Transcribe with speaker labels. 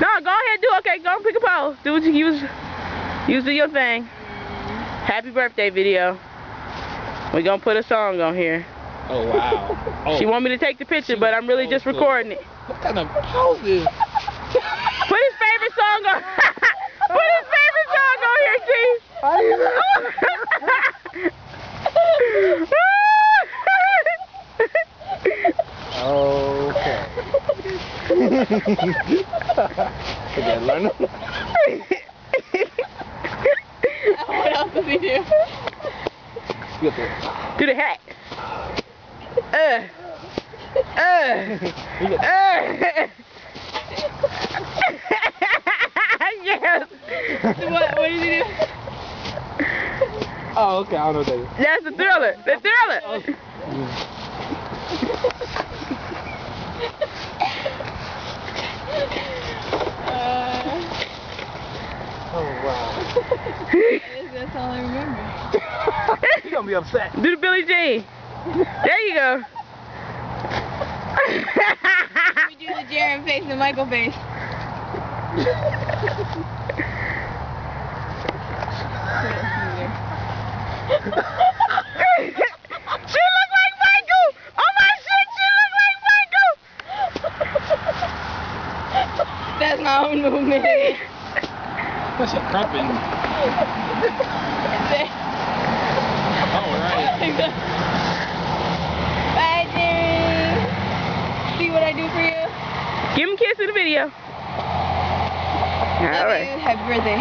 Speaker 1: No, go ahead, do okay. Go and pick a pose. Do what you use do your thing. Happy birthday video. We're gonna put a song on here.
Speaker 2: Oh wow. Oh.
Speaker 1: She want me to take the picture, but I'm really just recording it.
Speaker 2: What kind of pose is?
Speaker 1: Put his favorite song on. Put his favorite song on here, Chief.
Speaker 2: Okay.
Speaker 3: What else does he do?
Speaker 1: Do the hat. Yes.
Speaker 3: What does he do?
Speaker 2: Oh, okay. I don't know what that is.
Speaker 1: That's the Thriller. The Thriller.
Speaker 2: Oh wow.
Speaker 3: That's all I remember.
Speaker 2: You're gonna be upset.
Speaker 1: Do the Billie Jean. There you go.
Speaker 3: We do the Jaron face and Michael face.
Speaker 1: She look like Michael. Oh my shit, she look like Michael.
Speaker 3: That's my own movement.
Speaker 2: That's a crumping. Oh, right.
Speaker 3: Bye, Jerry. See what I do for you?
Speaker 1: Give him a kiss in the video. All
Speaker 3: Love
Speaker 1: right.
Speaker 3: you. Happy birthday.